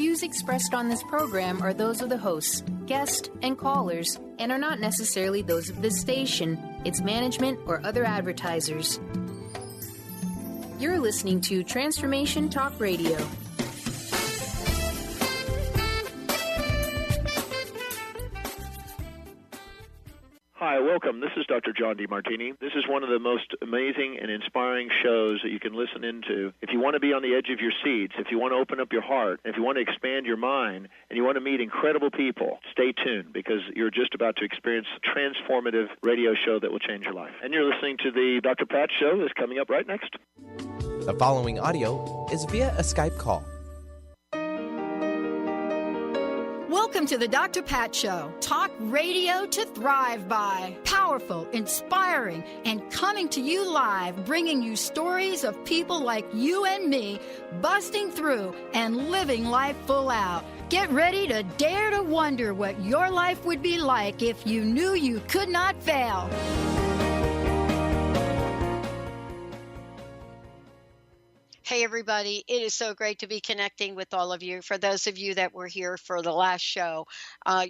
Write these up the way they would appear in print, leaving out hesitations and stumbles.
views expressed on this program are those of the hosts, guests, and callers, and are not necessarily those of this station, its management, or other advertisers. You're listening to Transformation Talk Radio. Hi, welcome. This is Dr. John DeMartini. This is one of the most amazing and inspiring shows that you can listen into. If you want to be on the edge of your seats, if you want to open up your heart, if you want to expand your mind, and you want to meet incredible people, stay tuned because you're just about to experience a transformative radio show that will change your life. And you're listening to the Dr. Pat Show that's coming up right next. The following audio is via a Skype call. Welcome to the Dr. Pat Show. Talk radio to thrive by. Powerful, inspiring, and coming to you live, bringing you stories of people like you and me busting through and living life full out. Get ready to dare to wonder what your life would be like if you knew you could not fail. Hey, everybody. It is so great to be connecting with all of you. For those of you that were here for the last show,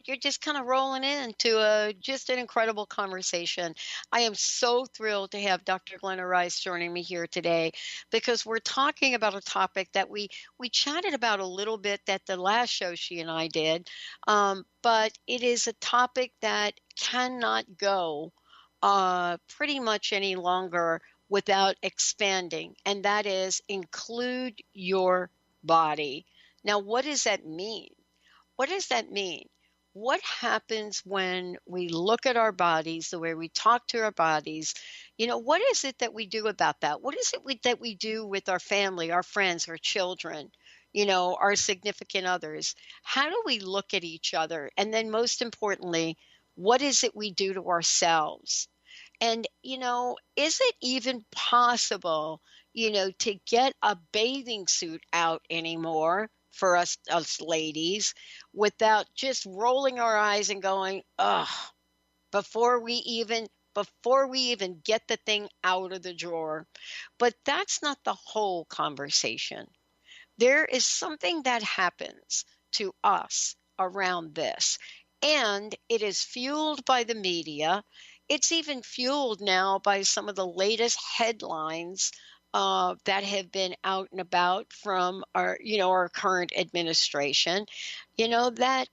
you're just kind of rolling into just an incredible conversation. I am so thrilled to have Dr. Glenna Rice joining me here today because we're talking about a topic that we chatted about a little bit at the last show she and I did, but it is a topic that cannot go pretty much any longer without expanding, and that is include your body. Now, what does that mean? What does that mean? What happens when we look at our bodies, the way we talk to our bodies? You know, what is it that we do about that? What is it that we do with our family, our friends, our children, you know, our significant others? How do we look at each other? And then most importantly, what is it we do to ourselves? And, you know, is it even possible, you know, to get a bathing suit out anymore for us ladies without just rolling our eyes and going, ugh, before we even get the thing out of the drawer? But that's not the whole conversation. There is something that happens to us around this, and it is fueled by the media. It's even fueled now by some of the latest headlines that have been out and about from our current administration. You know, that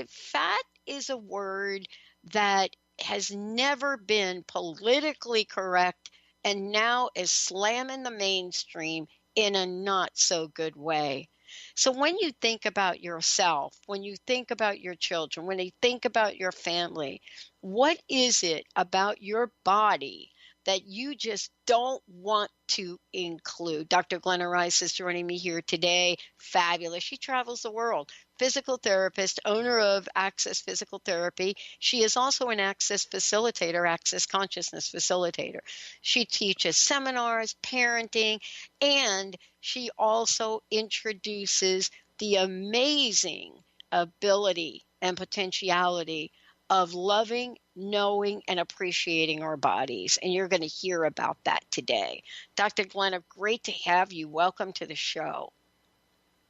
fat is a word that has never been politically correct and now is slamming the mainstream in a not so good way. So when you think about yourself, when you think about your children, when you think about your family, what is it about your body that you just don't want to include? Dr. Glenna Rice is joining me here today. Fabulous. She travels the world. Physical therapist, owner of Access Physical Therapy. She is also an Access facilitator, Access Consciousness facilitator. She teaches seminars, parenting, and she also introduces the amazing ability and potentiality of loving, knowing, and appreciating our bodies. And you're going to hear about that today. Dr. Glenna, great to have you. Welcome to the show.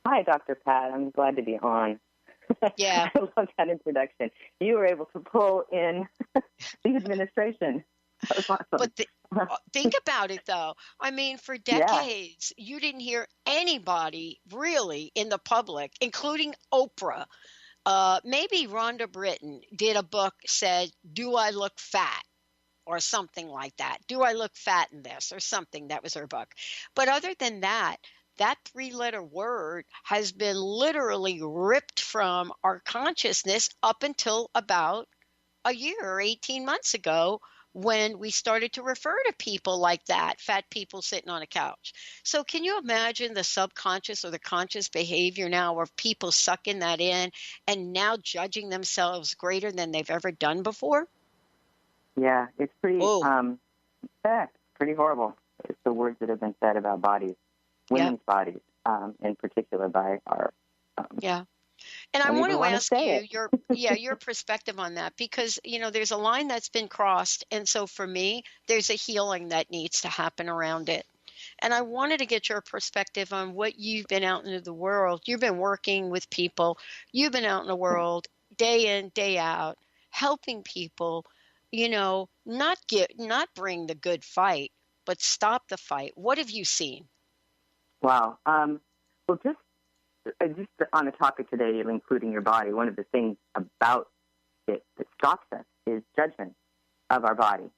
Hi, Dr. Pat. I'm glad to be on. Yeah. I love that introduction. You were able to pull in the administration. That was awesome. But think about it, though. I mean, for decades, you didn't hear anybody really in the public, including Oprah. Maybe Rhonda Britton did a book, said, "Do I look fat?" or something like that. "Do I look fat in this?" or something. That was her book. But other than that, that three-letter word has been literally ripped from our consciousness up until about a year or 18 months ago, when we started to refer to people like that, fat people sitting on a couch. So can you imagine the subconscious or the conscious behavior now of people sucking that in and now judging themselves greater than they've ever done before? Yeah, it's pretty, pretty horrible. It's the words that have been said about bodies, women's bodies, in particular by our And I want to ask you your perspective on that, because, you know, there's a line that's been crossed. And so for me, there's a healing that needs to happen around it. And I wanted to get your perspective on what you've been out into the world. You've been working with people. You've been out in the world day in, day out, helping people, not bring the good fight, but stop the fight. What have you seen? Wow. Well, just on the topic today of including your body, one of the things about it that stops us is judgment of our body.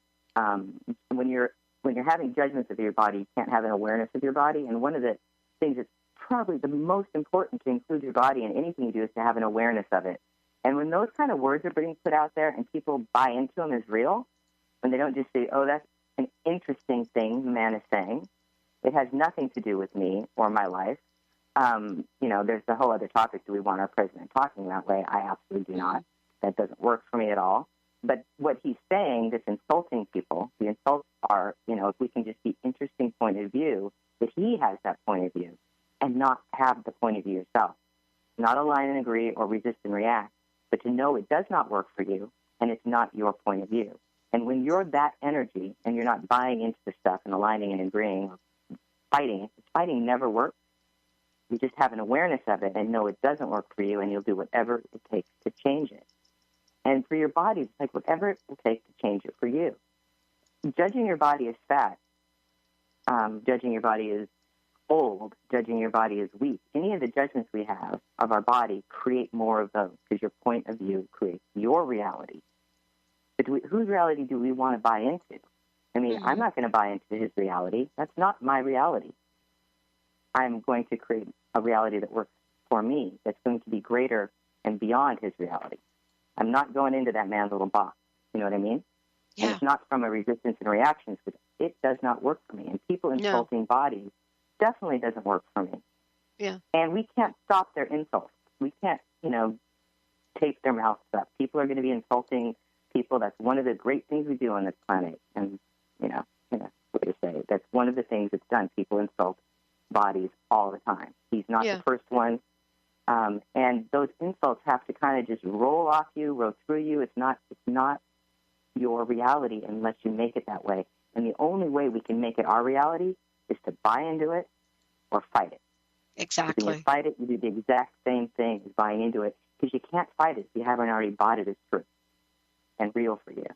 When you're having judgments of your body, you can't have an awareness of your body. And one of the things that's probably the most important to include your body in anything you do is to have an awareness of it. And when those kind of words are being put out there and people buy into them as real, when they don't just say, oh, that's an interesting thing the man is saying, it has nothing to do with me or my life. There's the whole other topic, do we want our president talking that way? I absolutely do not. That doesn't work for me at all. But what he's saying that's insulting people, the insults are, if we can just be interesting point of view, that he has that point of view and not have the point of view yourself. Not align and agree or resist and react, but to know it does not work for you and it's not your point of view. And when you're that energy and you're not buying into the stuff and aligning and agreeing or fighting never works. You just have an awareness of it and know it doesn't work for you, and you'll do whatever it takes to change it. And for your body, it's like whatever it will take to change it for you. Judging your body as fat, judging your body as old, judging your body as weak, any of the judgments we have of our body create more of those because your point of view creates your reality. But whose reality do we want to buy into? I mean, I'm not going to buy into his reality. That's not my reality. I'm going to create a reality that works for me, that's going to be greater and beyond his reality. I'm not going into that man's little box. You know what I mean? Yeah. And it's not from a resistance and reactions, but it does not work for me. And people insulting bodies definitely doesn't work for me. Yeah. And we can't stop their insults. We can't, tape their mouths up. People are going to be insulting people. That's one of the great things we do on this planet. And, what to say, that's one of the things that's done. People insult bodies all the time. He's not the first one. And those insults have to kind of just roll off you, roll through you. It's not your reality unless you make it that way. And the only way we can make it our reality is to buy into it or fight it. Exactly. If you fight it, you do the exact same thing as buying into it, because you can't fight it if you haven't already bought it as true and real for you.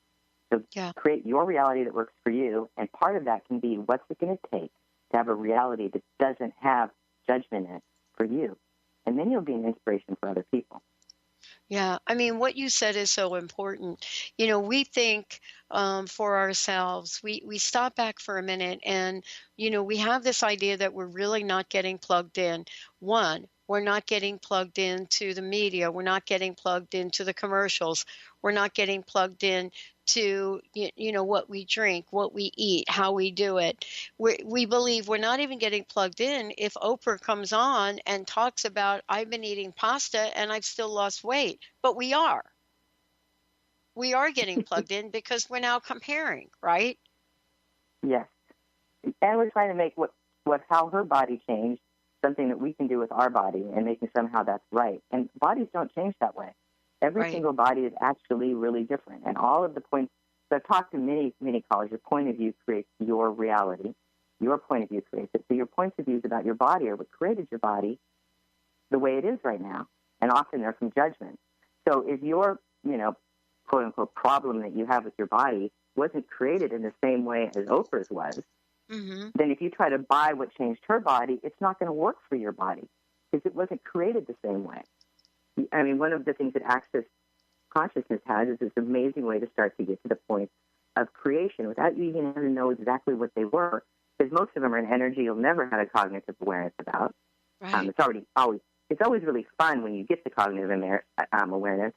So create your reality that works for you, and part of that can be what's it going to take to have a reality that doesn't have judgment in it for you. And then you'll be an inspiration for other people. Yeah, I mean, what you said is so important. We think for ourselves, we stop back for a minute and, we have this idea that we're really not getting plugged in. One, we're not getting plugged into the media. We're not getting plugged into the commercials. We're not getting plugged in to, what we drink, what we eat, how we do it. We believe we're not even getting plugged in if Oprah comes on and talks about, I've been eating pasta and I've still lost weight. But we are. We are getting plugged in because we're now comparing, right? Yes. And we're trying to make how her body changed something that we can do with our body and making somehow that's right. And bodies don't change that way. Every single body is actually really different. And all of the points, so I've talked to many, many callers, your point of view creates your reality. Your point of view creates it. So your points of views about your body are what created your body the way it is right now. And often they're from judgment. So if your, quote unquote, problem that you have with your body wasn't created in the same way as Oprah's was, then if you try to buy what changed her body, it's not going to work for your body because it wasn't created the same way. I mean, one of the things that Access Consciousness has is this amazing way to start to get to the point of creation without you even having to know exactly what they were, because most of them are an energy you'll never have a cognitive awareness about. Right. It's always really fun when you get the cognitive awareness,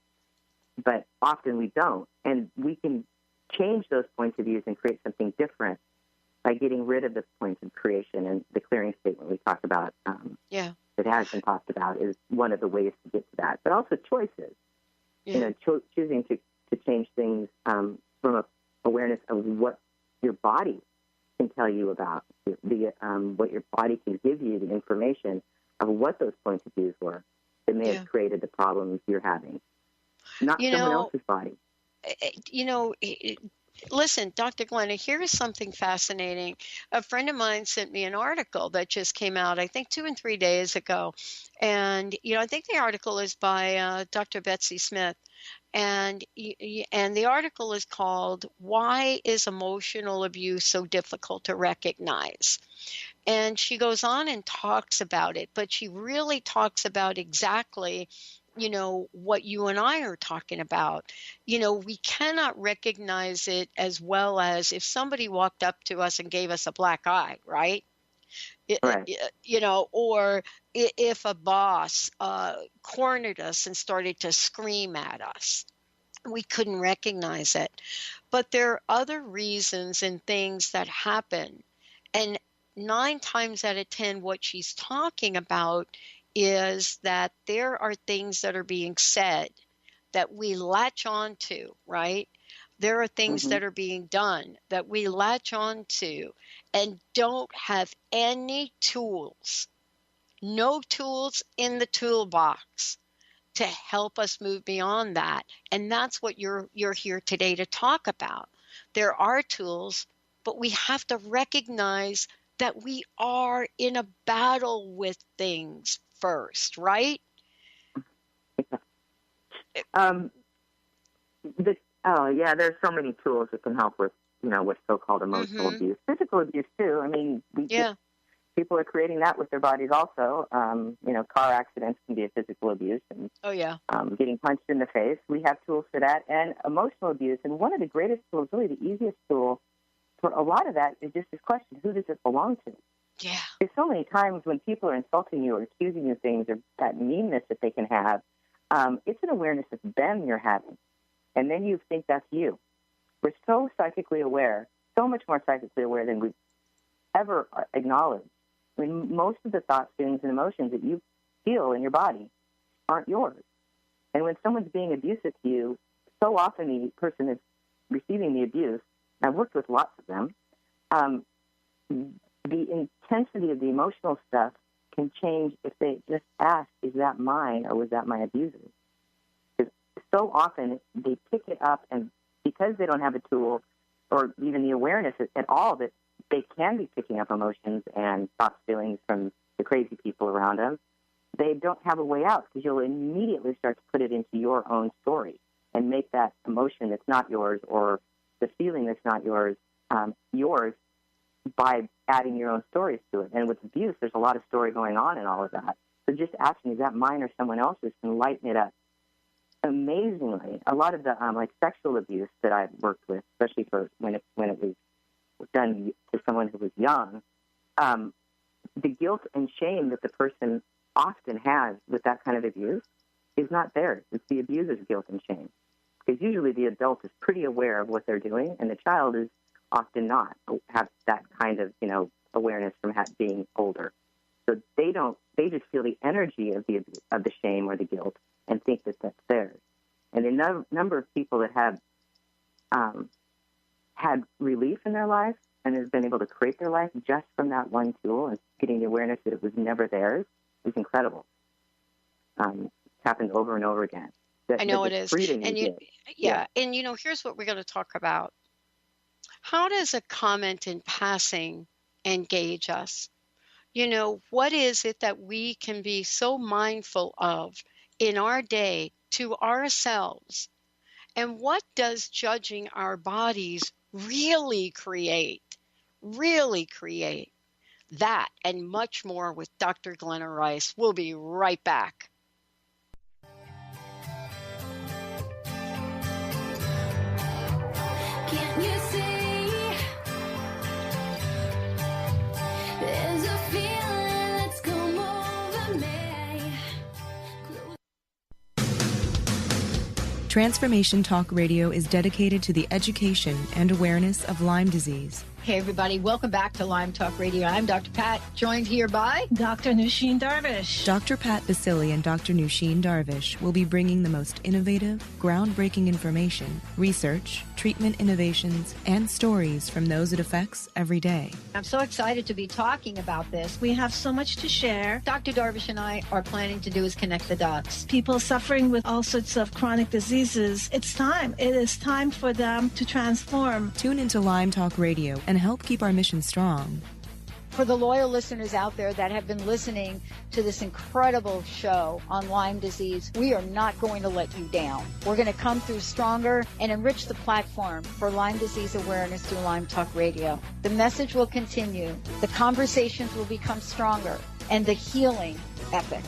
but often we don't. And we can change those points of views and create something different by getting rid of the points of creation. And the clearing statement we talked about that has been talked about is one of the ways to get to that. But also choices, choosing to change things from a awareness of what your body can tell you about, what your body can give you, the information of what those points of views were that may have created the problems you're having, not someone else's body. Listen, Dr. Glenna, here is something fascinating. A friend of mine sent me an article that just came out, I think 2 and 3 days ago. And, I think the article is by Dr. Betsy Smith. And the article is called, "Why is Emotional Abuse So Difficult to Recognize?" And she goes on and talks about it, but she really talks about exactly what you and I are talking about. We cannot recognize it as well as if somebody walked up to us and gave us a black eye, right? Right. Or if a boss cornered us and started to scream at us, we couldn't recognize it. But there are other reasons and things that happen. And 9 times out of 10, what she's talking about is that there are things that are being said that we latch on to, right? There are things that are being done that we latch on to and don't have any tools, no tools in the toolbox to help us move beyond that. And that's what you're here today to talk about. There are tools, but we have to recognize that we are in a battle with things first, right? There's so many tools that can help with, with so-called emotional abuse. Physical abuse, too. I mean, people are creating that with their bodies also. Car accidents can be a physical abuse. And, getting punched in the face. We have tools for that. And emotional abuse. And one of the greatest tools, really the easiest tool for a lot of that, is just this question: who does it belong to? Yeah. There's so many times when people are insulting you or accusing you of things, or that meanness that they can have, it's an awareness of them you're having. And then you think that's you. We're so psychically aware, so much more psychically aware than we've ever acknowledged. I mean, most of the thoughts, feelings, and emotions that you feel in your body aren't yours. And when someone's being abusive to you, so often the person that's receiving the abuse, and I've worked with lots of them, the intensity of the emotional stuff can change if they just ask, is that mine or was that my abuser's? Because so often they pick it up, and because they don't have a tool or even the awareness at all that they can be picking up emotions and thoughts, feelings from the crazy people around them, they don't have a way out, because you'll immediately start to put it into your own story and make that emotion that's not yours or the feeling that's not yours, yours by adding your own stories to it. And with abuse, there's a lot of story going on in all of that. So just asking, is that mine or someone else's, can lighten it up. Amazingly, a lot of the sexual abuse that I've worked with, especially for when it was done to someone who was young, the guilt and shame that the person often has with that kind of abuse is not theirs. It's the abuser's guilt and shame. Because usually the adult is pretty aware of what they're doing, and the child is often not, have that kind of, awareness from being older. So they just feel the energy of the shame or the guilt and think that that's theirs. And the number of people that have had relief in their life and has been able to create their life just from that one tool and getting the awareness that it was never theirs is incredible. It's happened over and over again. I know it is. And here's what we're going to talk about. How does a comment in passing engage us? What is it that we can be so mindful of in our day to ourselves? And what does judging our bodies really create? Really create that and much more with Dr. Glenna Rice. We'll be right back. Can you see? There's a feeling that's come over me. Transformation Talk Radio is dedicated to the education and awareness of Lyme disease. Hey, everybody. Welcome back to Lyme Talk Radio. I'm Dr. Pat, joined here by Dr. Nusheen Darvish. Dr. Pat Basili and Dr. Nusheen Darvish will be bringing the most innovative, groundbreaking information, research, treatment innovations, and stories from those it affects every day. I'm so excited to be talking about this. We have so much to share. Dr. Darvish and I are planning to do is connect the dots. People suffering with all sorts of chronic diseases, it's time. It is time for them to transform. Tune into Lyme Talk Radio and help keep our mission strong. For the loyal listeners out there that have been listening to this incredible show on Lyme disease, we are not going to let you down. We're going to come through stronger and enrich the platform for Lyme disease awareness through Lyme Talk Radio. The message will continue, the conversations will become stronger, and the healing epic.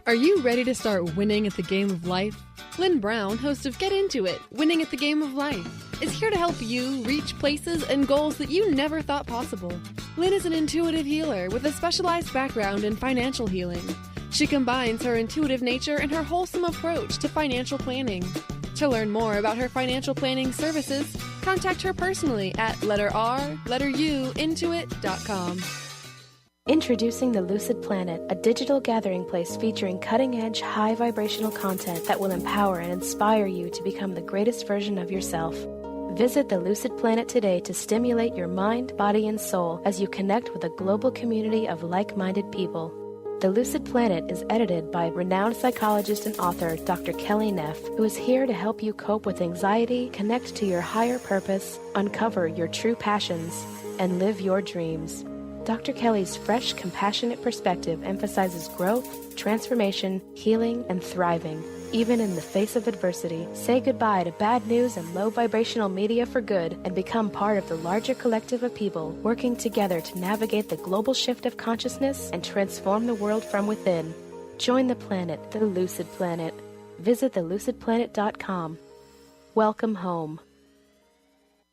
Are you ready to start winning at the game of life? Lynn Brown, host of Get Into It, Winning at the Game of Life, is here to help you reach places and goals that you never thought possible. Lynn is an intuitive healer with a specialized background in financial healing. She combines her intuitive nature and her wholesome approach to financial planning. To learn more about her financial planning services, contact her personally at letter R, letter U, intuit.com. Introducing the Lucid Planet, a digital gathering place featuring cutting-edge, high-vibrational content that will empower and inspire you to become the greatest version of yourself. Visit the Lucid Planet today to stimulate your mind, body, and soul as you connect with a global community of like-minded people. The Lucid Planet is edited by renowned psychologist and author Dr. Kelly Neff, who is here to help you cope with anxiety, connect to your higher purpose, uncover your true passions, and live your dreams. Dr. Kelly's fresh, compassionate perspective emphasizes growth, transformation, healing, and thriving, even in the face of adversity. Say goodbye to bad news and low vibrational media for good and become part of the larger collective of people working together to navigate the global shift of consciousness and transform the world from within. Join the planet, the Lucid Planet. Visit thelucidplanet.com. Welcome home.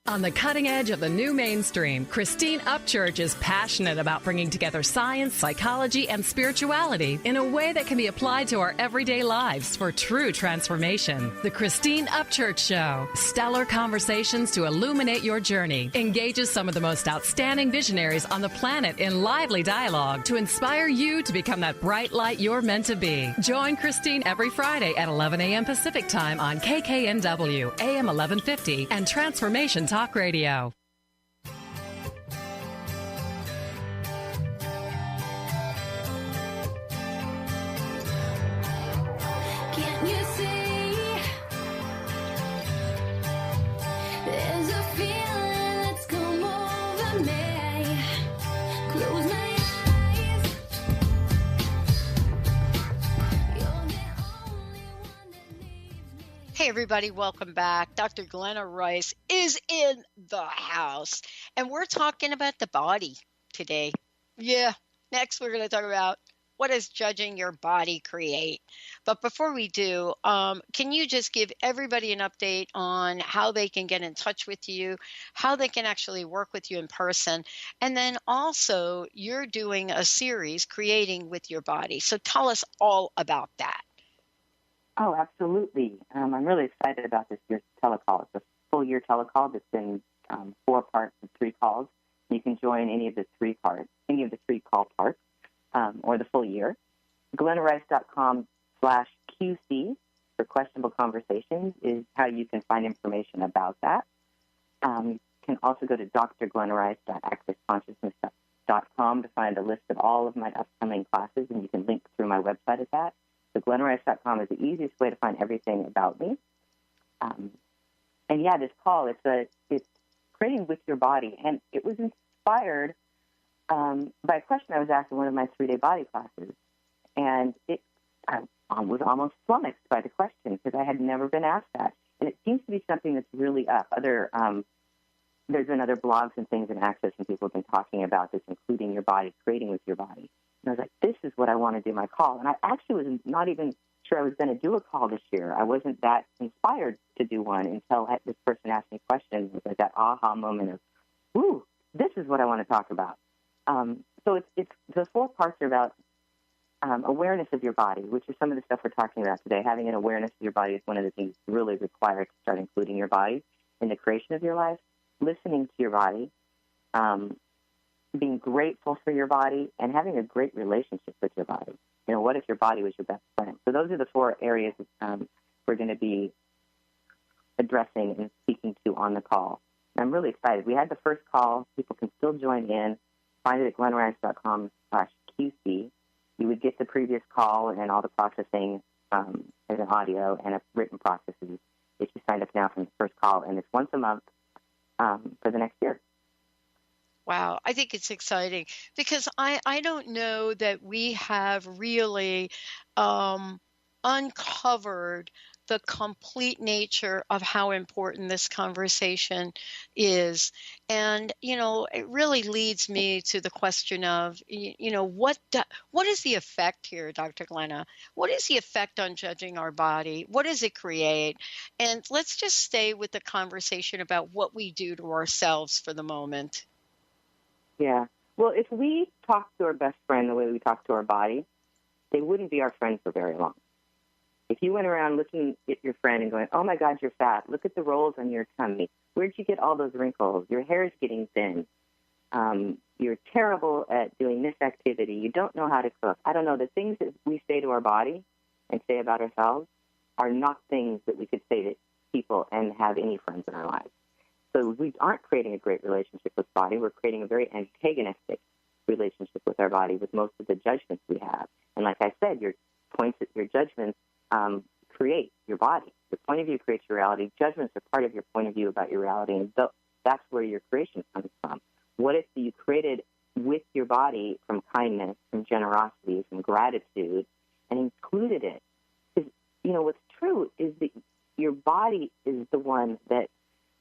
On the cutting edge of the new mainstream, Christine Upchurch is passionate about bringing together science, psychology, and spirituality in a way that can be applied to our everyday lives for true transformation. The Christine Upchurch Show, stellar conversations to illuminate your journey, engages some of the most outstanding visionaries on the planet in lively dialogue to inspire you to become that bright light you're meant to be. Join Christine every Friday at 11 a.m. Pacific Time on KKNW, AM 1150, and Transformation Talk Radio. Can you see? There's a feeling that's come over me. Close my eyes. You're the only one that leaves me. Hey, everybody, welcome back. Dr. Glenna Rice is in the house, and we're talking about the body today. Yeah, next we're going to talk about what does judging your body create. But before we do, can you just give everybody an update on how they can get in touch with you, how they can actually work with you in person, and then also you're doing a series, Creating with Your Body. So tell us all about that. Oh, absolutely. I'm really excited about this year's telecall. It's a full-year telecall that's in 4 parts and 3 calls. You can join any of the 3 call parts, or the full year. GlennaRice.com/QC for questionable conversations is how you can find information about that. You can also go to drglennarice.accessconsciousness.com to find a list of all of my upcoming classes, and you can link through my website at that. So GlennaRice.com is the easiest way to find everything about me. And yeah, this call, it's Creating with Your Body. And it was inspired by a question I was asked in one of my 3-day body classes. And I was almost flummoxed by the question because I had never been asked that. And it seems to be something that's really up. There's been other blogs and things in Access, and people have been talking about this, including your body, creating with your body. And I was like, this is what I want to do my call. And I actually was not even sure I was going to do a call this year. I wasn't that inspired to do one until this person asked me questions. It was like that aha moment of, ooh, this is what I want to talk about. So it's the 4 parts are about awareness of your body, which is some of the stuff we're talking about today. Having an awareness of your body is one of the things really required to start including your body. in the creation of your life, listening to your body, being grateful for your body, and having a great relationship with your body. What if your body was your best friend? So those are the 4 areas we're going to be addressing and speaking to on the call. And I'm really excited. We had the first call. People can still join in. Find it at glennarice.com/QC. You would get the previous call and all the processing as an audio and a written processes if you signed up now from the first call. And it's once a month for the next year. Wow, I think it's exciting because I don't know that we have really uncovered the complete nature of how important this conversation is. And, it really leads me to the question of, what is the effect here, Dr. Glenna? What is the effect on judging our body? What does it create? And let's just stay with the conversation about what we do to ourselves for the moment. Yeah. Well, if we talk to our best friend the way we talk to our body, they wouldn't be our friend for very long. If you went around looking at your friend and going, oh, my God, you're fat. Look at the rolls on your tummy. Where'd you get all those wrinkles? Your hair's getting thin. You're terrible at doing this activity. You don't know how to cook. I don't know. The things that we say to our body and say about ourselves are not things that we could say to people and have any friends in our lives. So we aren't creating a great relationship with body. We're creating a very antagonistic relationship with our body with most of the judgments we have. And like I said, your judgments create your body. Your point of view creates your reality. Judgments are part of your point of view about your reality, and that's where your creation comes from. What if you created with your body from kindness, from generosity, from gratitude, and included it? Because, what's true is that your body is the one that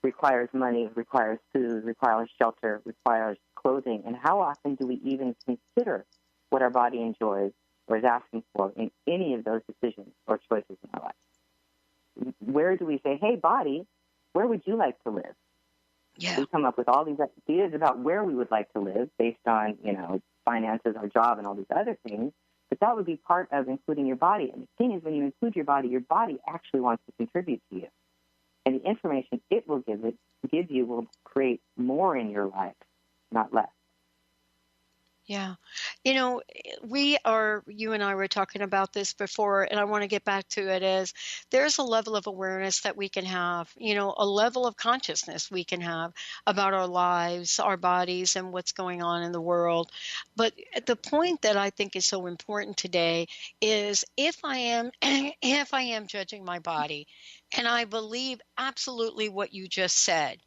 requires money, requires food, requires shelter, requires clothing. And how often do we even consider what our body enjoys or is asking for in any of those decisions or choices in our life? Where do we say, hey, body, where would you like to live? Yeah. We come up with all these ideas about where we would like to live based on, finances, our job, and all these other things. But that would be part of including your body. And the thing is, when you include your body actually wants to contribute to you. And the information it will give you will create more in your life, not less. Yeah. You and I were talking about this before, and I want to get back to it as there's a level of awareness that we can have, a level of consciousness we can have about our lives, our bodies, and what's going on in the world. But the point that I think is so important today is if I am judging my body, and I believe absolutely what you just said,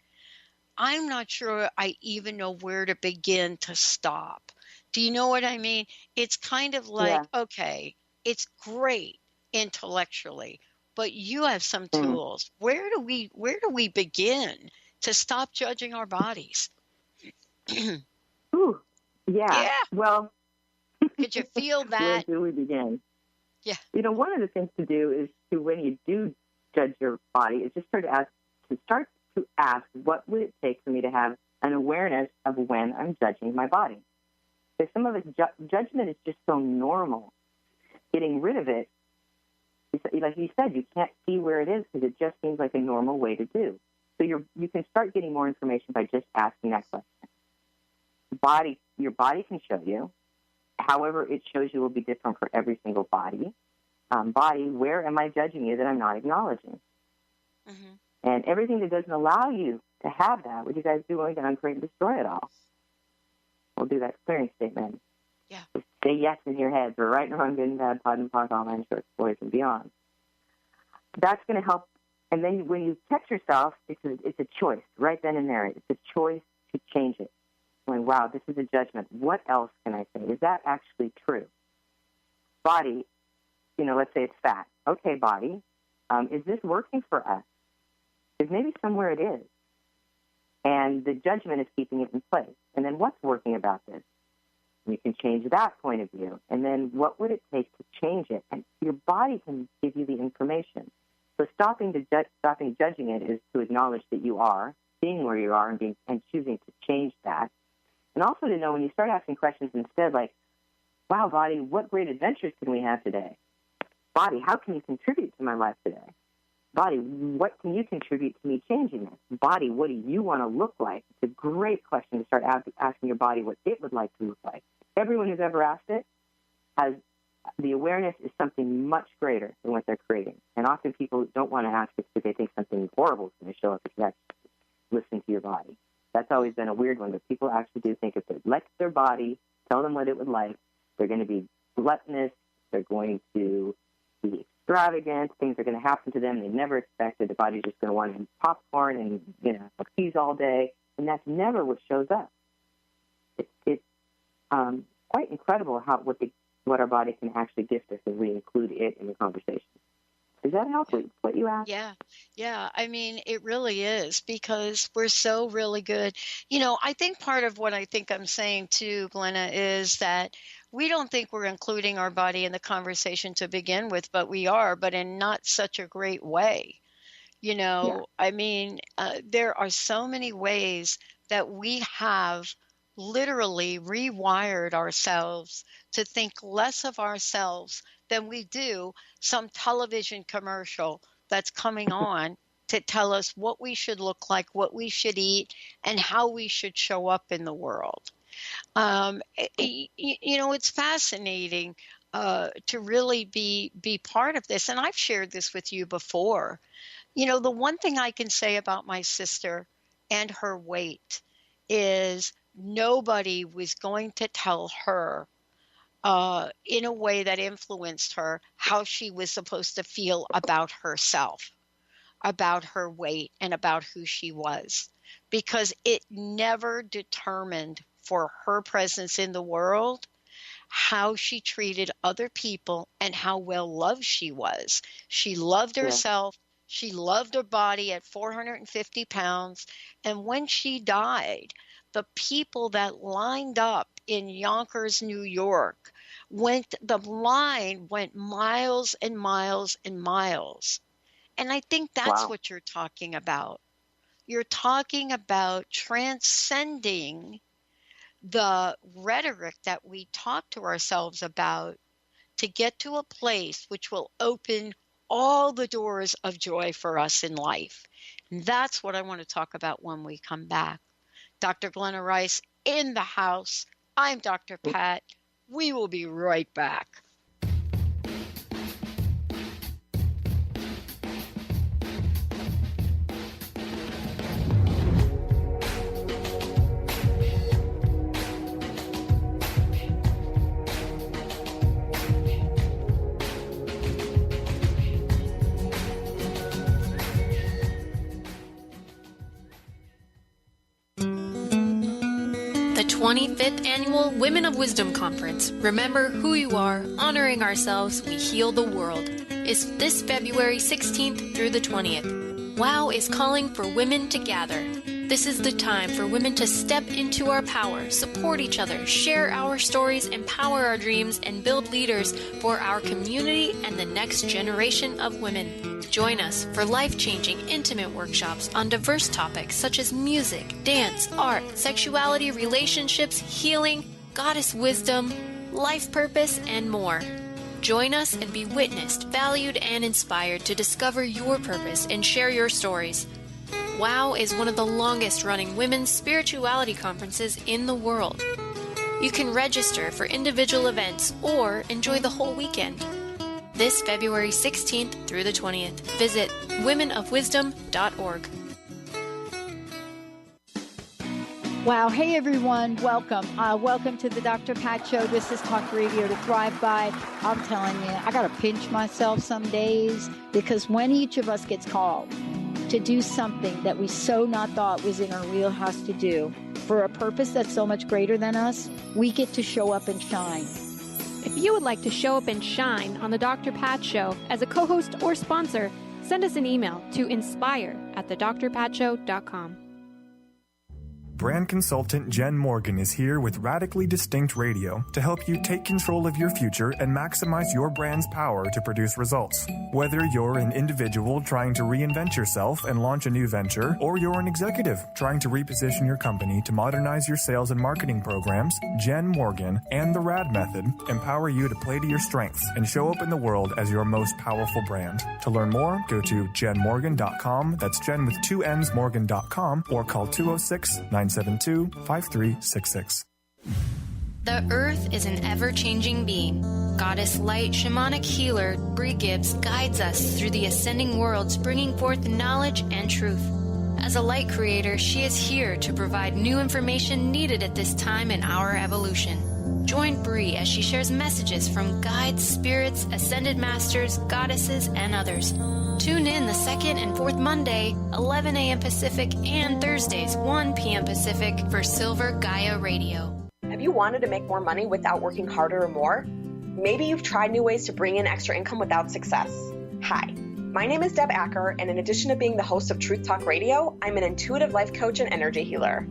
I'm not sure I even know where to begin to stop. Do you know what I mean? It's kind of like, okay, it's great intellectually, but you have some tools. Where do we begin to stop judging our bodies? Ooh, yeah. Well, could you feel that? Where do we begin? Yeah. One of the things to do is to, when you do judge your body, is just start to ask, what would it take for me to have an awareness of when I'm judging my body? Because some of it, judgment is just so normal. Getting rid of it, like you said, you can't see where it is because it just seems like a normal way to do. So you can start getting more information by just asking that question. Your body can show you. However, it shows you will be different for every single body. Body, where am I judging you that I'm not acknowledging? Mm-hmm. And everything that doesn't allow you to have that, what you guys do, we're going to uncreate and destroy it all. We'll do that clearing statement. Yeah. Just say yes in your head for right, wrong, good and bad, pod and pock, all nine shorts, boys and beyond. That's going to help. And then when you catch yourself, it's a choice right then and there. It's a choice to change it. Going, wow, this is a judgment. What else can I say? Is that actually true? Body, let's say it's fat. Okay, body, is this working for us? Because maybe somewhere it is. And the judgment is keeping it in place. And then what's working about this? And you can change that point of view. And then what would it take to change it? And your body can give you the information. So stopping judging it is to acknowledge that you are, seeing where you are, and choosing to change that. And also to know when you start asking questions instead, like, wow, body, what great adventures can we have today? Body, how can you contribute to my life today? body, what can you contribute to me changing this? Body, what do you want to look like? It's a great question to start asking your body what it would like to look like. Everyone who's ever asked it has the awareness is something much greater than what they're creating. And often people don't want to ask it because they think something horrible is going to show up if you actually listen to your body. That's always been a weird one, but people actually do think if they let their body tell them what it would like, they're going to be gluttonous, they're going to be extravagant, things are going to happen to them they never expected. The body's just going to want to eat popcorn and cookies all day, and that's never what shows up. It's quite incredible what our body can actually gift us as we include it in the conversation. Does that help with what you asked? Yeah. I mean, it really is, because we're so really good. I think part of what I think I'm saying too, Glenna, is that we don't think we're including our body in the conversation to begin with, but we are, but in not such a great way. I mean, there are so many ways that we have literally rewired ourselves to think less of ourselves than we do some television commercial that's coming on to tell us what we should look like, what we should eat, and how we should show up in the world. It's fascinating to really be part of this. And I've shared this with you before. The one thing I can say about my sister and her weight is nobody was going to tell her in a way that influenced her how she was supposed to feel about herself, about her weight, and about who she was, because it never determined for her presence in the world how she treated other people and how well loved she was. She loved herself. She loved her body at 450 pounds. And when she died, the people that lined up in Yonkers, New York, the line went miles and miles and miles. And I think that's what you're talking about. You're talking about transcending the rhetoric that we talk to ourselves about to get to a place which will open all the doors of joy for us in life. And that's what I want to talk about when we come back. Dr. Glenna Rice in the house. I'm Dr. Pat. We will be right back. The 25th Annual Women of Wisdom Conference. Remember who you are, honoring ourselves, we heal the world. Is this February 16th through the 20th. WOW is calling for women to gather. This is the time for women to step into our power, support each other, share our stories, empower our dreams, and build leaders for our community and the next generation of women. Join us for life-changing, intimate workshops on diverse topics such as music, dance, art, sexuality, relationships, healing, goddess wisdom, life purpose, and more. Join us and be witnessed, valued, and inspired to discover your purpose and share your stories. WOW is one of the longest-running women's spirituality conferences in the world. You can register for individual events or enjoy the whole weekend. This February 16th through the 20th. Visit womenofwisdom.org. Wow. Hey, everyone. Welcome. Welcome to the Dr. Pat Show. This is Talk Radio to Thrive By. I'm telling you, I got to pinch myself some days, because when each of us gets called to do something that we so not thought was in our wheelhouse to do for a purpose that's so much greater than us, we get to show up and shine. If you would like to show up and shine on the Dr. Pat Show as a co-host or sponsor, send us an email to inspire@thedrpatshow.com. Brand consultant Jen Morgan is here with Radically Distinct Radio to help you take control of your future and maximize your brand's power to produce results. Whether you're an individual trying to reinvent yourself and launch a new venture, or you're an executive trying to reposition your company to modernize your sales and marketing programs, Jen Morgan and the RAD method empower you to play to your strengths and show up in the world as your most powerful brand. To learn more, go to jenmorgan.com. That's Jen with 2 N's Morgan.com, or call 206-972-5366. The Earth is an ever-changing being. Goddess Light Shamanic Healer Bree Gibbs guides us through the ascending worlds, bringing forth knowledge and truth. As a light creator, she is here to provide new information needed at this time in our evolution. Join Bree as she shares messages from guides, spirits, ascended masters, goddesses, and others. Tune in the second and fourth Monday, 11 a.m. Pacific, and Thursdays, 1 p.m. Pacific for Silver Gaia Radio. Have you wanted to make more money without working harder or more? Maybe you've tried new ways to bring in extra income without success. Hi, my name is Deb Acker, and in addition to being the host of Truth Talk Radio, I'm an intuitive life coach and energy healer.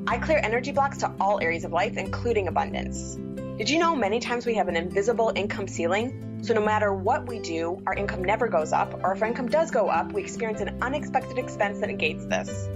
I clear energy blocks to all areas of life, including abundance. Did you know many times we have an invisible income ceiling? So no matter what we do, our income never goes up, or if our income does go up, we experience an unexpected expense that negates this.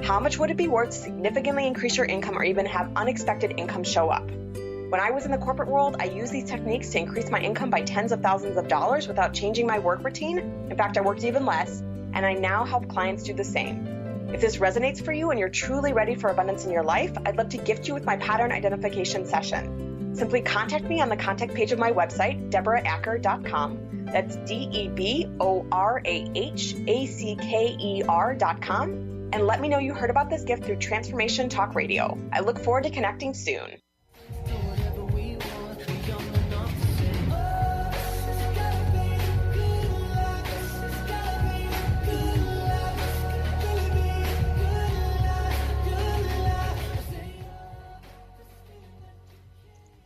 How much would it be worth to significantly increase your income or even have unexpected income show up? When I was in the corporate world, I used these techniques to increase my income by tens of thousands of dollars without changing my work routine. In fact, I worked even less, and I now help clients do the same. If this resonates for you and you're truly ready for abundance in your life, I'd love to gift you with my pattern identification session. Simply contact me on the contact page of my website, DeborahAcker.com. That's DeborahAcker.com. And let me know you heard about this gift through Transformation Talk Radio. I look forward to connecting soon.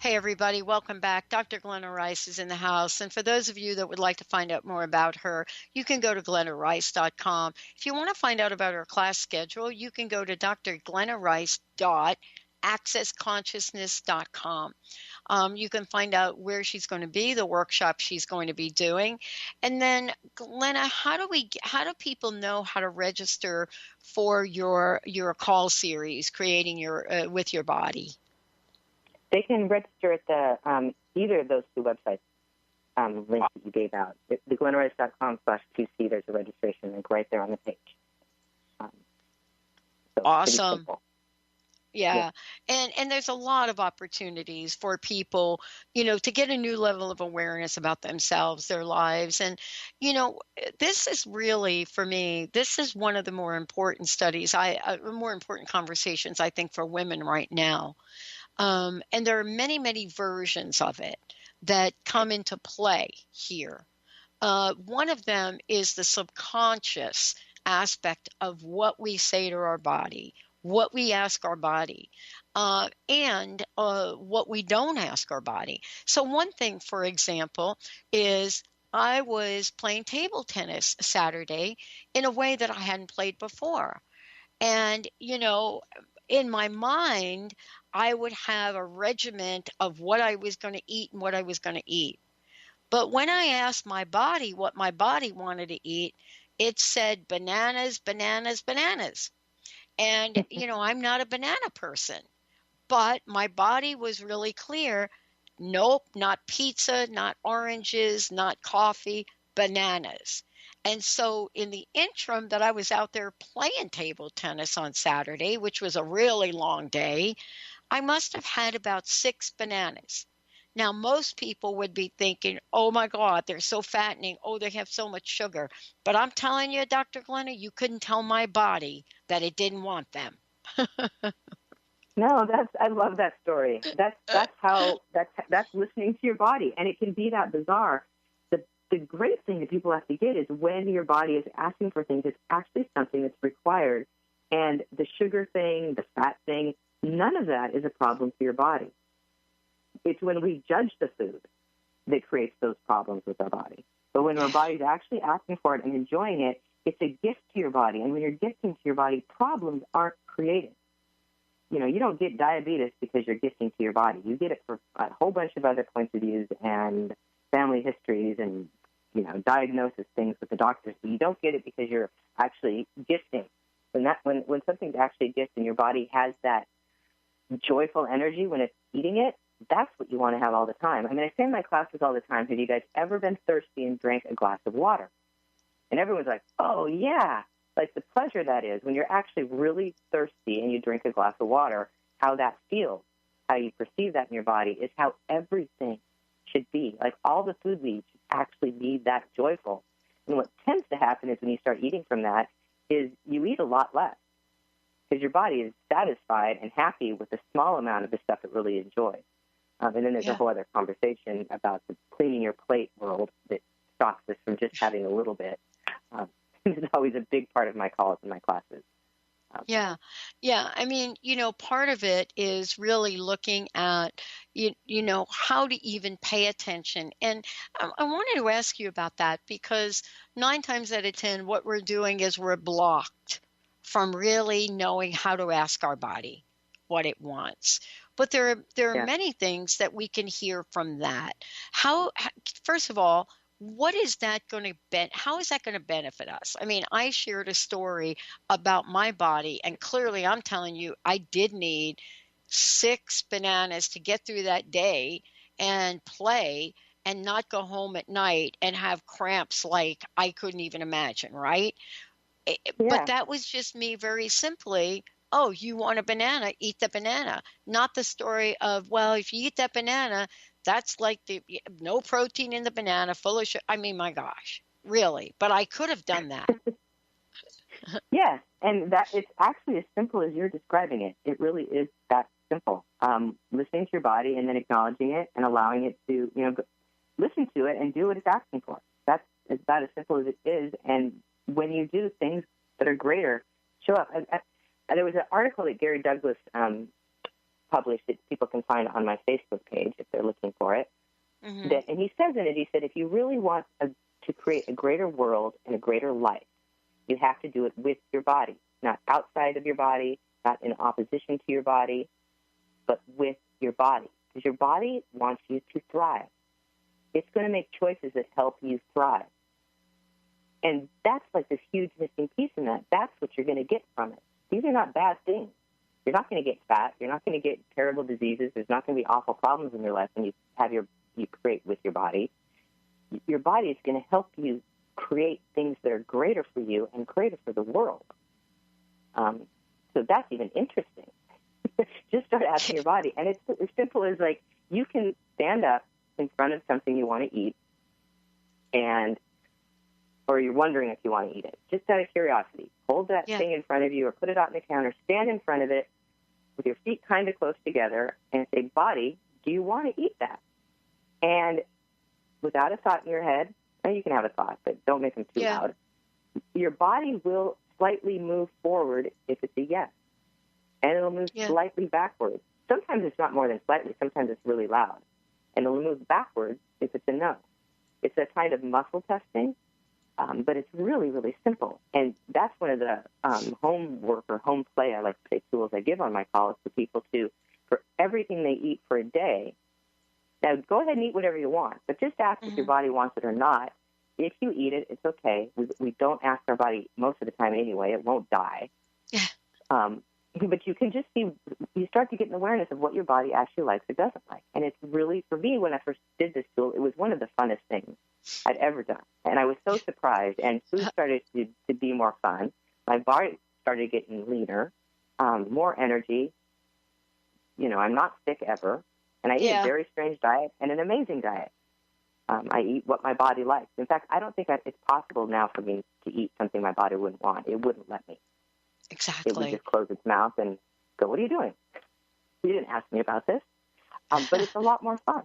Hey, everybody. Welcome back. Dr. Glenna Rice is in the house. And for those of you that would like to find out more about her, you can go to glennarice.com. If you want to find out about her class schedule, you can go to drglennarice.accessconsciousness.com. You can find out where she's going to be, the workshop she's going to be doing. And then, Glenna, how do people know how to register for your call series, creating your with your body? They can register at the either of those two websites links that you gave out. The glennarice.com/2C, there's a registration link right there on the page. So awesome. Yeah. And there's a lot of opportunities for people, to get a new level of awareness about themselves, their lives. And, this is really, for me, this is one of the more important studies, more important conversations, I think, for women right now. And there are many, many versions of it that come into play here. One of them is the subconscious aspect of what we say to our body, what we ask our body, and what we don't ask our body. So one thing, for example, is I was playing table tennis Saturday in a way that I hadn't played before. And, in my mind, I would have a regiment of what I was going to eat and what I was going to eat. But when I asked my body what my body wanted to eat, it said bananas, bananas, bananas. And, I'm not a banana person. But my body was really clear. Nope, not pizza, not oranges, not coffee, bananas. And so in the interim that I was out there playing table tennis on Saturday, which was a really long day, I must have had about 6 bananas. Now, most people would be thinking, oh, my God, they're so fattening. Oh, they have so much sugar. But I'm telling you, Dr. Glenna, you couldn't tell my body that it didn't want them. No, I love that story. That's listening to your body, and it can be that bizarre. The great thing that people have to get is when your body is asking for things, it's actually something that's required. And the sugar thing, the fat thing, none of that is a problem for your body. It's when we judge the food that creates those problems with our body. But when our body's actually asking for it and enjoying it, it's a gift to your body. And when you're gifting to your body, problems aren't created. you don't get diabetes because you're gifting to your body. You get it for a whole bunch of other points of views and family histories and, diagnosis things with the doctors. But you don't get it because you're actually gifting. When something's actually a gift and your body has that joyful energy when it's eating it, that's what you want to have all the time. I mean, I say in my classes all the time, have you guys ever been thirsty and drank a glass of water? And everyone's like, oh, yeah. Like the pleasure that is when you're actually really thirsty and you drink a glass of water, how that feels, how you perceive that in your body is how everything should be. Like all the food we eat should actually be that joyful. And what tends to happen is when you start eating from that is you eat a lot less because your body is satisfied and happy with the small amount of the stuff it really enjoys. And then there's a whole other conversation about the cleaning your plate world that stops us from just having a little bit. It's always a big part of my calls and my classes. Yeah. I mean, part of it is really looking at, how to even pay attention. And I wanted to ask you about that because 9 times out of 10, what we're doing is we're blocked from really knowing how to ask our body what it wants. But there are many things that we can hear from that. First of all, what is that going to how is that going to benefit us? I mean, I shared a story about my body, and clearly I'm telling you, I did need 6 bananas to get through that day and play and not go home at night and have cramps like I couldn't even imagine, right? But that was just me very simply, oh, you want a banana, eat the banana. Not the story of, well, if you eat that banana, that's like no protein in the banana, full of sugar. I mean, my gosh, really? But I could have done that. Yeah, and that it's actually as simple as you're describing it. It really is that simple. Listening to your body and then acknowledging it and allowing it to, listen to it and do what it's asking for. That's about as simple as it is. And when you do things that are greater, show up. There was an article that Gary Douglas published that people can find on my Facebook page if they're looking for it. Mm-hmm. And he says in it, he said, if you really want to create a greater world and a greater life, you have to do it with your body, not outside of your body, not in opposition to your body, but with your body. Because your body wants you to thrive. It's going to make choices that help you thrive. And that's like this huge missing piece in that. That's what you're going to get from it. These are not bad things. You're not going to get fat. You're not going to get terrible diseases. There's not going to be awful problems in your life when you create with your body. Your body is going to help you create things that are greater for you and greater for the world. So that's even interesting. Just start asking your body. And it's as simple as like you can stand up in front of something you want to eat or you're wondering if you want to eat it, just out of curiosity. Hold that thing in front of you or put it out on the counter, stand in front of it with your feet kind of close together and say, body, do you want to eat that? And without a thought in your head, and you can have a thought, but don't make them too loud, your body will slightly move forward if it's a yes. And it'll move slightly backwards. Sometimes it's not more than slightly. Sometimes it's really loud. And it'll move backwards if it's a no. It's a kind of muscle testing. But it's really, really simple. And that's one of the homework or home play, I like to say, tools I give on my calls for people for everything they eat for a day. Now, go ahead and eat whatever you want, but just ask if your body wants it or not. If you eat it, it's okay. We don't ask our body most of the time anyway. It won't die. But you can just you start to get an awareness of what your body actually likes or doesn't like. And it's really, for me, when I first did this tool, it was one of the funnest things I'd ever done. And I was so surprised. And food started to be more fun. My body started getting leaner, more energy. I'm not sick ever. And I eat a very strange diet and an amazing diet. I eat what my body likes. In fact, I don't think it's possible now for me to eat something my body wouldn't want. It wouldn't let me. Exactly. It would just close its mouth and go, what are you doing? You didn't ask me about this. But it's a lot more fun.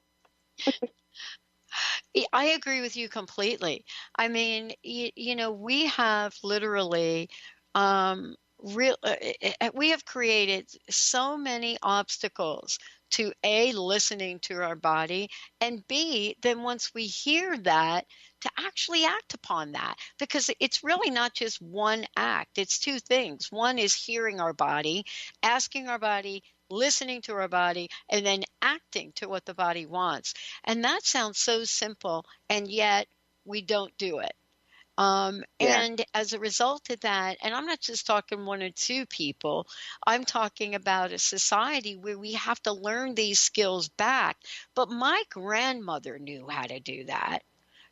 I agree with you completely. I mean, we have literally, we have created so many obstacles to A, listening to our body, and B, then once we hear that, to actually act upon that. Because it's really not just one act, it's two things. One is hearing our body, asking our body, listening to our body, and then acting to what the body wants. And that sounds so simple, and yet we don't do it. And as a result of that, and I'm not just talking one or two people, I'm talking about a society where we have to learn these skills back. But my grandmother knew how to do that.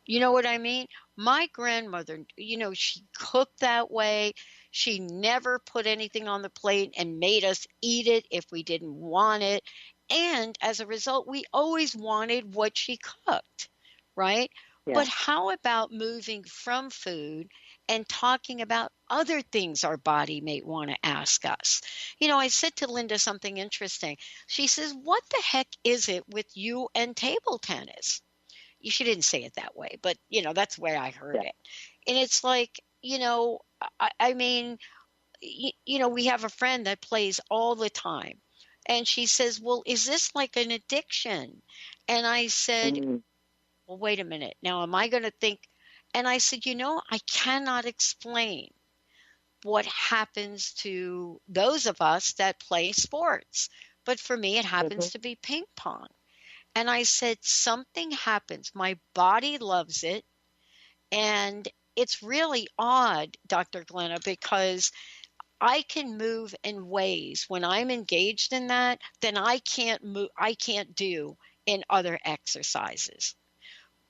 You know what I mean? My grandmother, she cooked that way. She never put anything on the plate and made us eat it if we didn't want it. And as a result, we always wanted what she cooked, right? But how about moving from food and talking about other things our body may want to ask us? I said to Linda something interesting. She says, what the heck is it with you and table tennis? She didn't say it that way, but, that's the way I heard it. And it's like, I mean, we have a friend that plays all the time. And she says, well, is this like an addiction? And I said, well, wait a minute. Now, am I going to think? And I said, I cannot explain what happens to those of us that play sports. But for me, it happens to be ping pong. And I said, something happens. My body loves it. And it's really odd, Dr. Glenna, because I can move in ways when I'm engaged in that, then I can't do in other exercises.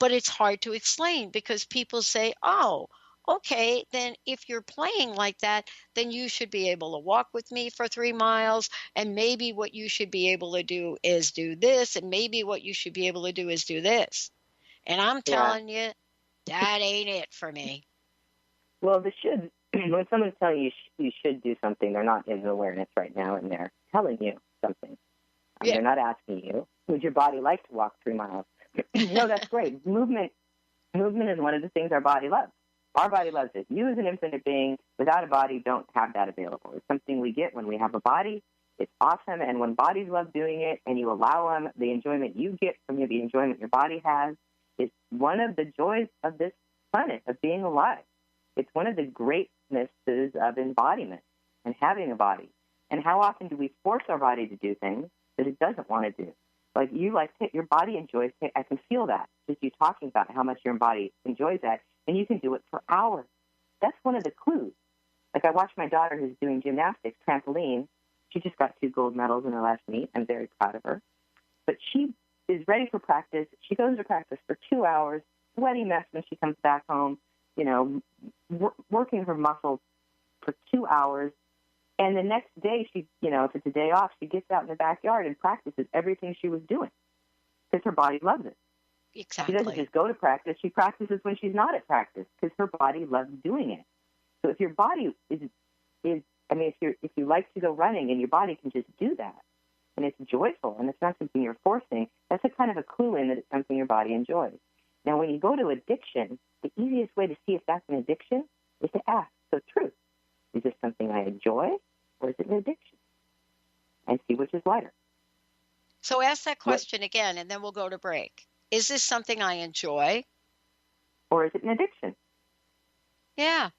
But it's hard to explain because people say, oh, okay, then if you're playing like that, then you should be able to walk with me for 3 miles. And maybe what you should be able to do is do this. And maybe what you should be able to do is do this. And I'm telling you, that ain't it for me. Well, when someone's telling you you should do something, they're not in awareness right now, and they're telling you something. They're not asking you, would your body like to walk 3 miles? No, that's great. Movement is one of the things our body loves. Our body loves it. You as an infinite being, without a body, don't have that available. It's something we get when we have a body. It's awesome. And when bodies love doing it and you allow them, the enjoyment you get from the enjoyment your body has is one of the joys of this planet, of being alive. It's one of the greatnesses of embodiment and having a body. And how often do we force our body to do things that it doesn't want to do? Like your body enjoys it. I can feel that, just you talking about how much your body enjoys that, and you can do it for hours. That's one of the clues. Like I watched my daughter who's doing gymnastics, trampoline. She just got 2 gold medals in her last meet. I'm very proud of her. But she is ready for practice. She goes to practice for 2 hours, sweaty mess when she comes back home, working her muscles for 2 hours. And the next day, if it's a day off, she gets out in the backyard and practices everything she was doing because her body loves it. Exactly. She doesn't just go to practice. She practices when she's not at practice because her body loves doing it. So if your body if you like to go running and your body can just do that, and it's joyful and it's not something you're forcing, that's a kind of a clue in that it's something your body enjoys. Now, when you go to addiction, the easiest way to see if that's an addiction is to ask. So, truth. Is this something I enjoy, or is it an addiction? And see which is lighter. So ask that question again, and then we'll go to break. Is this something I enjoy? Or is it an addiction? Yeah.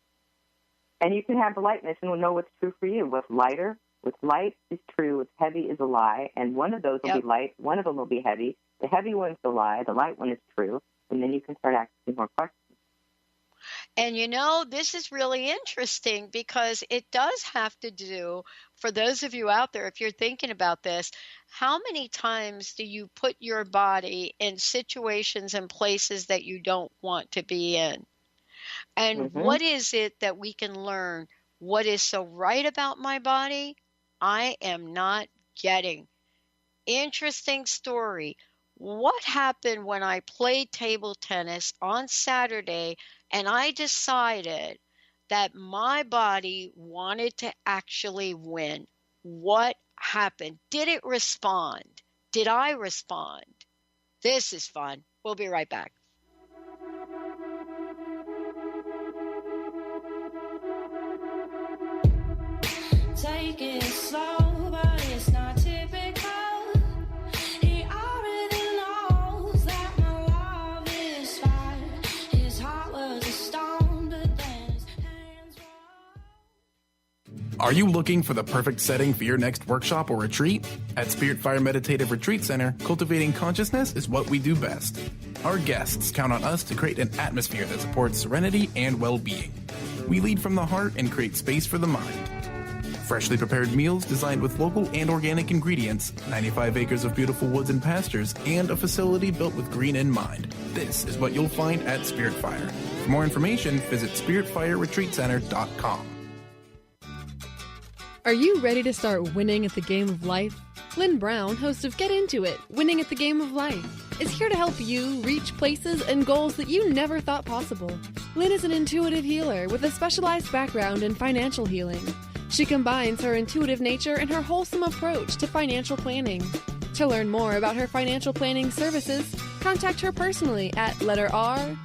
And you can have the lightness and we'll know what's true for you. What's lighter, what's light is true, what's heavy is a lie, and one of those will be light, one of them will be heavy. The heavy one's the lie, the light one is true, and then you can start asking more questions. And this is really interesting because it does have to do, for those of you out there, if you're thinking about this, how many times do you put your body in situations and places that you don't want to be in? And what is it that we can learn? What is so right about my body? I am not getting. Interesting story. What happened when I played table tennis on Saturday and I decided that my body wanted to actually win? What happened? Did it respond? Did I respond? This is fun. We'll be right back. Take it slow, but it's not typical. Are you looking for the perfect setting for your next workshop or retreat? At Spirit Fire Meditative Retreat Center, cultivating consciousness is what we do best. Our guests count on us to create an atmosphere that supports serenity and well-being. We lead from the heart and create space for the mind. Freshly prepared meals designed with local and organic ingredients, 95 acres of beautiful woods and pastures, and a facility built with green in mind. This is what you'll find at Spirit Fire. For more information, visit spiritfireretreatcenter.com. Are you ready to start winning at the game of life? Lynn Brown, host of Get Into It, Winning at the Game of Life, is here to help you reach places and goals that you never thought possible. Lynn is an intuitive healer with a specialized background in financial healing. She combines her intuitive nature and her wholesome approach to financial planning. To learn more about her financial planning services, contact her personally at intuit.com.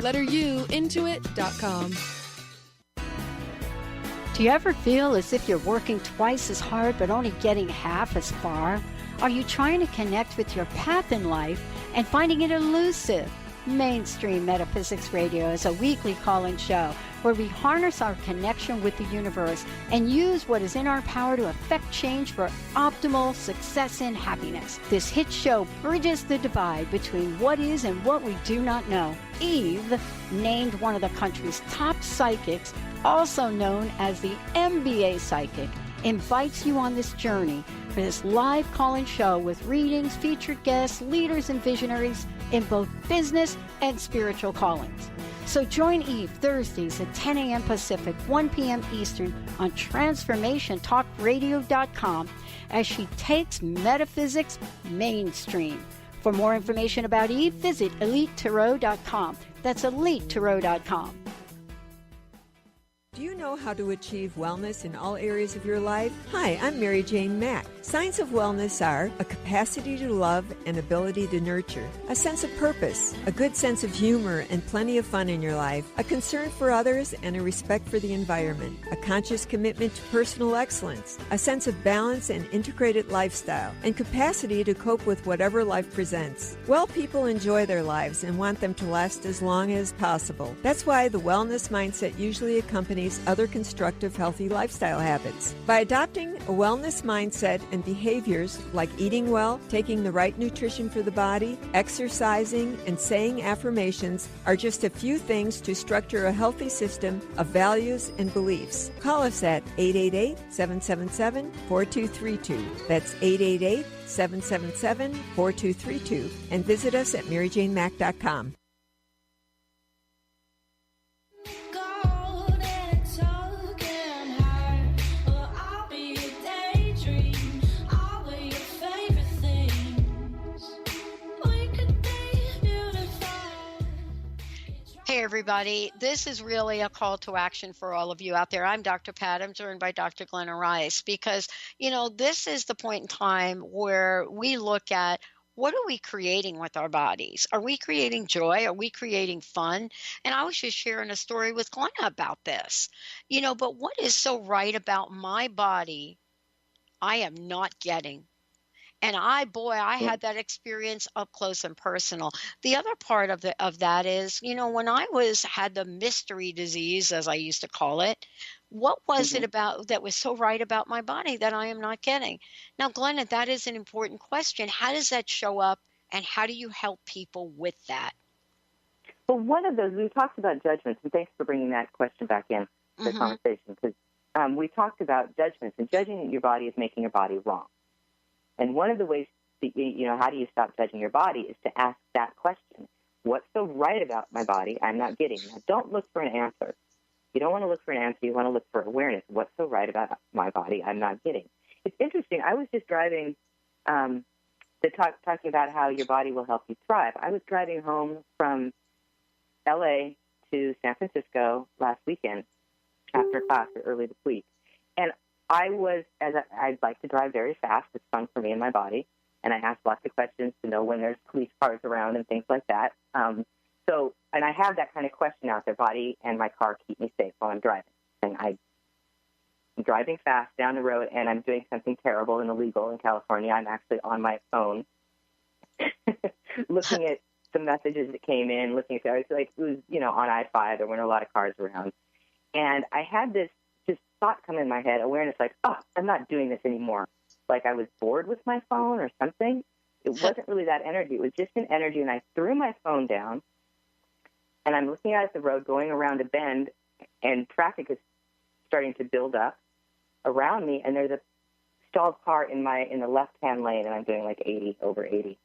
Do you ever feel as if you're working twice as hard but only getting half as far? Are you trying to connect with your path in life and finding it elusive? Mainstream Metaphysics Radio is a weekly call-in show where we harness our connection with the universe and use what is in our power to affect change for optimal success and happiness. This hit show bridges the divide between what is and what we do not know. Eve, named one of the country's top psychics, also known as the MBA psychic, invites you on this journey for this live call-in show with readings, featured guests, leaders, and visionaries in both business and spiritual callings. So join Eve Thursdays at 10 a.m. Pacific, 1 p.m. Eastern on TransformationTalkRadio.com as she takes metaphysics mainstream. For more information about Eve, visit EliteTarot.com. That's EliteTarot.com. Do you know how to achieve wellness in all areas of your life? Hi, I'm Mary Jane Mack. Signs of wellness are a capacity to love and ability to nurture, a sense of purpose, a good sense of humor and plenty of fun in your life, a concern for others and a respect for the environment, a conscious commitment to personal excellence, a sense of balance and integrated lifestyle, and capacity to cope with whatever life presents. Well people enjoy their lives and want them to last as long as possible. That's why the wellness mindset usually accompanies other constructive, healthy lifestyle habits. By adopting a wellness mindset and behaviors like eating well, taking the right nutrition for the body, exercising, and saying affirmations are just a few things to structure a healthy system of values and beliefs. Call us at 888-777-4232. That's 888-777-4232. And visit us at maryjanemack.com. Hey, everybody. This is really a call to action for all of you out there. I'm Dr. Pat. I'm joined by Dr. Glenna Rice because, this is the point in time where we look at what are we creating with our bodies? Are we creating joy? Are we creating fun? And I was just sharing a story with Glenna about this. But what is so right about my body, I am not getting. And I had that experience up close and personal. The other part of that is, when I had the mystery disease, as I used to call it, what was it about that was so right about my body that I am not getting? Now, Glenna, that is an important question. How does that show up, and how do you help people with that? Well, one of those, we talked about judgments, and thanks for bringing that question back in the conversation, because we talked about judgments, and judging your body is making your body wrong. And one of the ways, how do you stop judging your body is to ask that question. What's so right about my body I'm not getting? Now, don't look for an answer. You don't want to look for an answer. You want to look for awareness. What's so right about my body I'm not getting? It's interesting. I was just driving, talking about how your body will help you thrive. I was driving home from L.A. to San Francisco last weekend after class or early this week. And I'd like to drive very fast. It's fun for me and my body. And I ask lots of questions to know when there's police cars around and things like that. And I have that kind of question out there. Body and my car keep me safe while I'm driving. And I'm driving fast down the road, and I'm doing something terrible and illegal in California. I'm actually on my phone looking at some messages that came in, looking at it was on I-5. There weren't a lot of cars around. And I had this this thought come in my head, awareness like, oh, I'm not doing this anymore. Like I was bored with my phone or something. It wasn't really that energy. It was just an energy, and I threw my phone down, and I'm looking out at the road going around a bend, and traffic is starting to build up around me, and there's a stalled car in the left-hand lane, and I'm doing like 80 over 80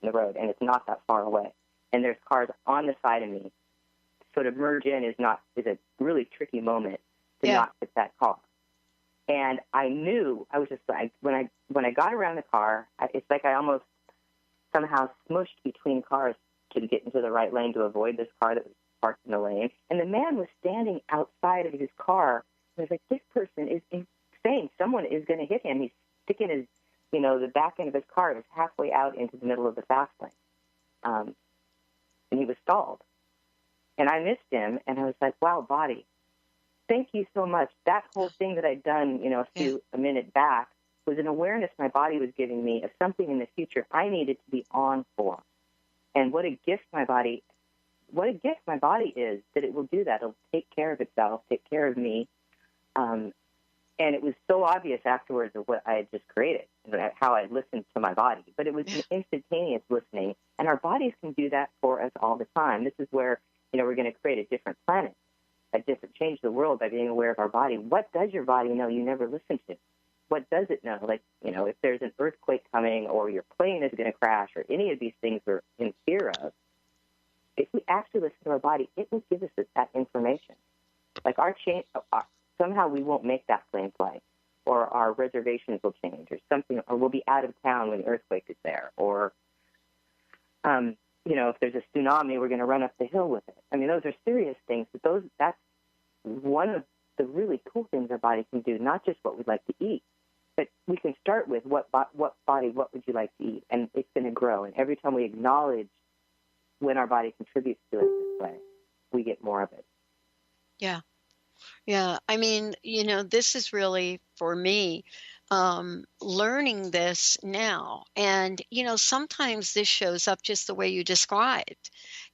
in the road, and it's not that far away. And there's cars on the side of me. So to merge in is a really tricky moment to not hit that car. And I knew, I was just like, when I got around the car, it's like I almost somehow smushed between cars to get into the right lane to avoid this car that was parked in the lane. And the man was standing outside of his car. I was like, this person is insane. Someone is going to hit him. He's sticking his, the back end of his car was halfway out into the middle of the fast lane. And he was stalled. And I missed him, and I was like, wow, body, thank you so much. That whole thing that I'd done, a minute back was an awareness my body was giving me of something in the future I needed to be on for. And what a gift my body is that it will do that. It'll take care of itself, take care of me. And it was so obvious afterwards of what I had just created, how I listened to my body. But it was an instantaneous listening, and our bodies can do that for us all the time. This is where, we're going to create a different planet, change the world by being aware of our body. What does your body know you never listened to? What does it know? Like, if there's an earthquake coming or your plane is going to crash or any of these things we're in fear of, if we actually listen to our body, it will give us that information. Like somehow we won't make that plane flight, or our reservations will change, or something, or we'll be out of town when the earthquake is there, or, if there's a tsunami, we're going to run up the hill with it. I mean, those are serious things, but that's one of the really cool things our body can do, not just what we'd like to eat, but we can start with what would you like to eat, and it's going to grow. And every time we acknowledge when our body contributes to it this way, we get more of it. Yeah. Yeah. I mean, this is really, for me, learning this now. And, sometimes this shows up just the way you described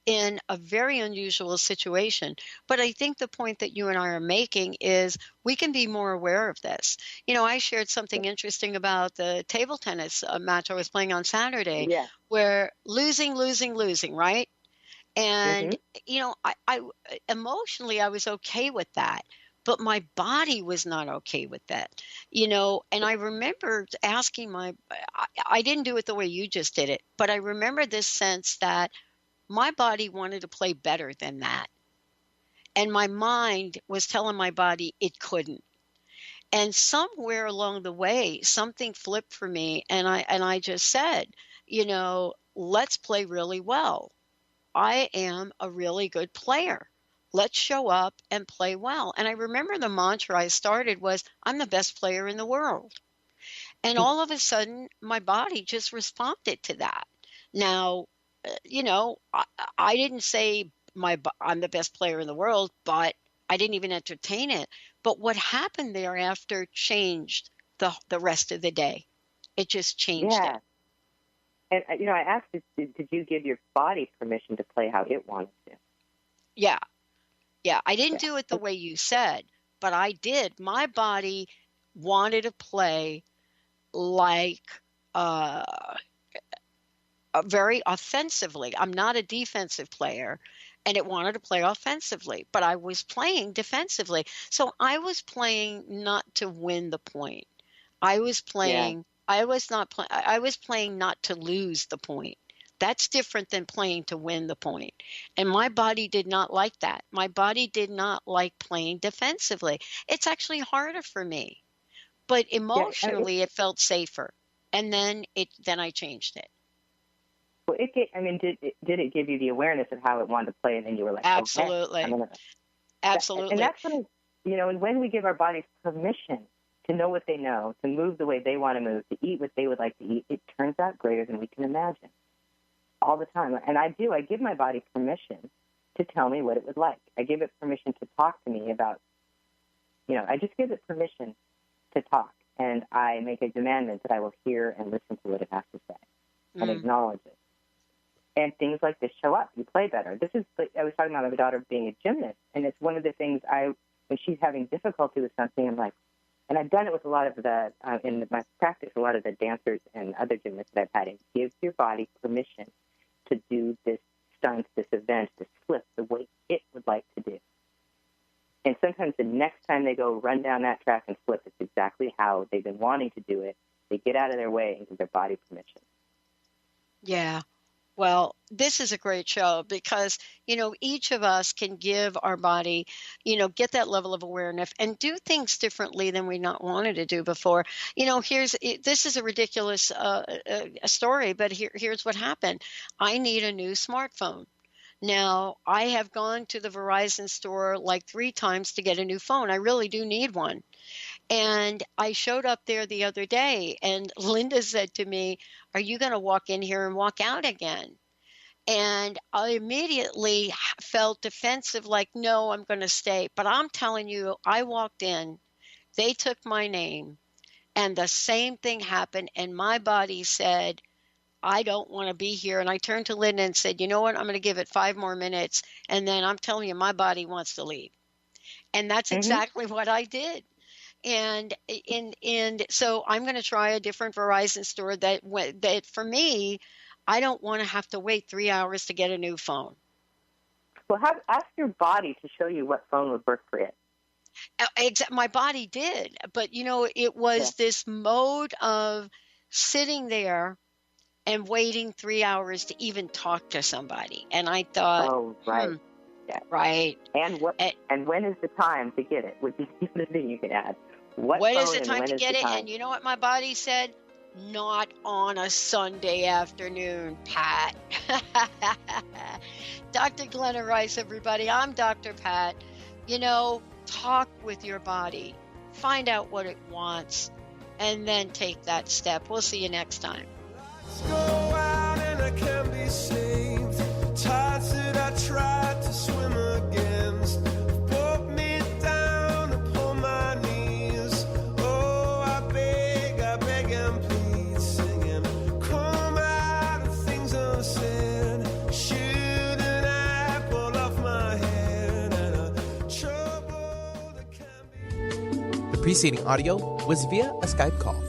in a very unusual situation. But I think the point that you and I are making is we can be more aware of this. I shared something interesting about the table tennis match I was playing on Saturday, where losing, right? And, I emotionally, I was okay with that. But my body was not okay with that, and I remember asking I didn't do it the way you just did it, but I remember this sense that my body wanted to play better than that. And my mind was telling my body it couldn't. And somewhere along the way, something flipped for me. And I just said, let's play really well. I am a really good player. Let's show up and play well. And I remember the mantra I started was, I'm the best player in the world. And all of a sudden, my body just responded to that. Now, I didn't say I'm the best player in the world, but I didn't even entertain it. But what happened thereafter changed the rest of the day. It just changed it. And, I asked, did you give your body permission to play how it wanted to? Yeah. Yeah, I didn't do it the way you said, but I did. My body wanted to play like very offensively. I'm not a defensive player, and it wanted to play offensively, but I was playing defensively. So I was playing not to win the point. I was playing. I was playing not to lose the point. That's different than playing to win the point. And my body did not like that. My body did not like playing defensively. It's actually harder for me. But emotionally, it felt safer. And then I changed it. Well, did it give you the awareness of how it wanted to play, and then you were like, absolutely. Okay, absolutely. And that's and when we give our bodies permission to know what they know, to move the way they want to move, to eat what they would like to eat, it turns out greater than we can imagine. All the time. And I give my body permission to tell me what it would like. I give it permission to talk to me about, I just give it permission to talk. And I make a demandment that I will hear and listen to what it has to say and acknowledge it. And things like this show up. You play better. I was talking about my daughter being a gymnast, and it's one of the things when she's having difficulty with something, I'm like, and I've done it with a lot of the, in my practice, a lot of the dancers and other gymnasts that I've had, it gives your body permission to do this stunt, this event, this flip, the way it would like to do. And sometimes the next time they go run down that track and flip, it's exactly how they've been wanting to do it. They get out of their way and give their body permission. Yeah. Well, this is a great show because, each of us can give our body, get that level of awareness and do things differently than we not wanted to do before. This is a ridiculous a story, but here's what happened. I need a new smartphone. Now, I have gone to the Verizon store like 3 times to get a new phone. I really do need one. And I showed up there the other day, and Linda said to me, "Are you going to walk in here and walk out again?" And I immediately felt defensive, like, no, I'm going to stay. But I'm telling you, I walked in, they took my name, and the same thing happened. And my body said, I don't want to be here. And I turned to Linda and said, you know what? I'm going to give it 5 more minutes. And then I'm telling you, my body wants to leave. And that's exactly what I did. And so I'm going to try a different Verizon store that for me, I don't want to have to wait 3 hours to get a new phone. Well, ask your body to show you what phone would work for it. My body did. But, it was this mode of sitting there and waiting 3 hours to even talk to somebody. And I thought, oh, right. Yeah. Right. And when is the time to get it? Which is the thing you can add. When is the time to get it? And you know what my body said? Not on a Sunday afternoon, Pat. Dr. Glenna Rice, everybody. I'm Dr. Pat. Talk with your body. Find out what it wants. And then take that step. We'll see you next time. Let's go out and I can be saved. Tides that I tried to swim against brought me down upon my knees. Oh, I beg and plead, singing, come out of things unsaid. Shouldn't I pull off my head and a trouble that can be. The preceding audio was via a Skype call.